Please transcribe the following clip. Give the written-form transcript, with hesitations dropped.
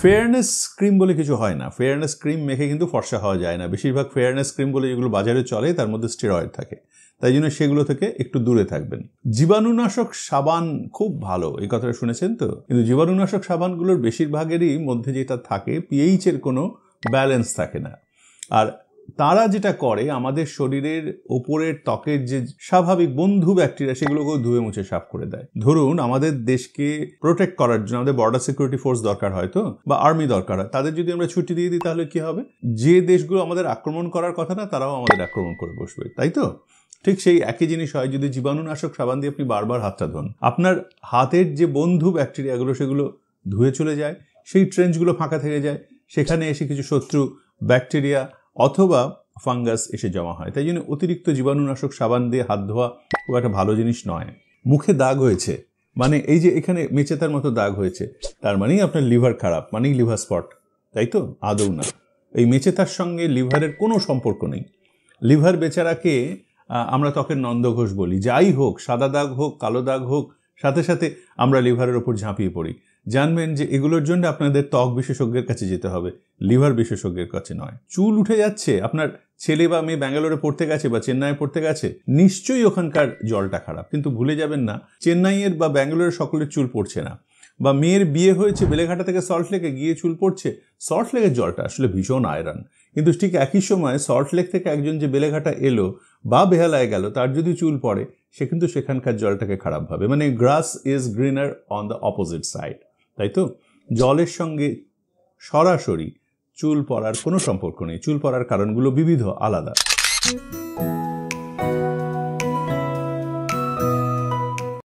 Fairness cream বলে কিছু হয় না। ফেয়ারনেস ক্রিম মেখে কিন্তু ফর্সা হওয়া যায় না। বেশিরভাগ ফেয়ারনেস ক্রিম বলে যেগুলো বাজারে চলে তার মধ্যে স্টেরয়েড থাকে, তাই জন্য সেগুলো থেকে একটু দূরে থাকবেন। জীবাণুনাশক সাবান খুব ভালো, এই কথাটা শুনেছেন তো? কিন্তু জীবাণুনাশক সাবানগুলোর বেশিরভাগেরই মধ্যে যেটা থাকে পিএইচ এর কোনো ব্যালেন্স থাকে না। আর তারা যেটা করে আমাদের শরীরের ওপরের ত্বকের যে স্বাভাবিক বন্ধু ব্যাকটেরিয়া সেগুলোকেও ধুয়ে মুছে সাফ করে দেয়। ধরুন আমাদের দেশকে প্রোটেক্ট করার জন্য আমাদের বর্ডার সিকিউরিটি ফোর্স দরকার হয় তো, বা আর্মি দরকার হয়, তাদের যদি আমরা ছুটি দিয়ে দিই তাহলে কি হবে? যে দেশগুলো আমাদের আক্রমণ করার কথা না তারাও আমাদের আক্রমণ করে বসবে, তাই তো? ঠিক সেই একই জিনিস হয় যদি জীবাণুনাশক সাবান দিয়ে আপনি বারবার হাতটা ধোন, আপনার হাতের যে বন্ধু ব্যাকটেরিয়াগুলো সেগুলো ধুয়ে চলে যায়, সেই ট্রেঞ্চগুলো ফাঁকা থেকে যায়, সেখানে এসে কিছু শত্রু ব্যাকটেরিয়া অথবা ফাঙ্গাস এসে জমা হয়। তাই জন্য অতিরিক্ত জীবাণুনাশক সাবান দিয়ে হাত ধোয়া খুব একটা ভালো জিনিস নয়। মুখে দাগ হয়েছে মানে এই যে এখানে মেচেতার মতো দাগ হয়েছে, তার মানেই আপনার লিভার খারাপ, মানেই লিভার স্পট, তাই তো? আদৌ না। এই মেচেতার সঙ্গে লিভারের কোনো সম্পর্ক নেই। লিভার বেচারাকে আমরা ত্বকের নন্দঘোষ বলি। যাই হোক, সাদা দাগ হোক, কালো দাগ হোক, সাথে সাথে আমরা লিভারের ওপর ঝাঁপিয়ে পড়ি। জানবেন যে এগুলোর জন্য আপনাদের ত্বক বিশেষজ্ঞের কাছে যেতে হবে, লিভার বিশেষজ্ঞের কাছে নয়। চুল উঠে যাচ্ছে, আপনার ছেলে বা মেয়ে ব্যাঙ্গালোরে পড়তে গেছে বা চেন্নাইয়ে পড়তে গেছে, নিশ্চয়ই ওখানকার জলটা খারাপ। কিন্তু ভুলে যাবেন না চেন্নাইয়ের বা ব্যাঙ্গালোরের সকলের চুল পড়ছে না। বা মেয়ের বিয়ে হয়েছে বেলেঘাটা থেকে সল্টলেকে গিয়ে চুল পড়ছে, সল্টলেকের জলটা আসলে ভীষণ আয়রন। কিন্তু ঠিক একই সময় সল্টলেক থেকে একজন যে বেলেঘাটা এলো বা বেহালায় গেল তার যদি চুল পড়ে সে কিন্তু সেখানকার জলটাকে খারাপ ভাবে। মানে গ্রাস is greener on the opposite side, তাই তো? জলের সঙ্গে সরাসরি চুল পড়ার কোনো সম্পর্ক নেই। চুল পড়ার কারণগুলো বিবিধ, আলাদা।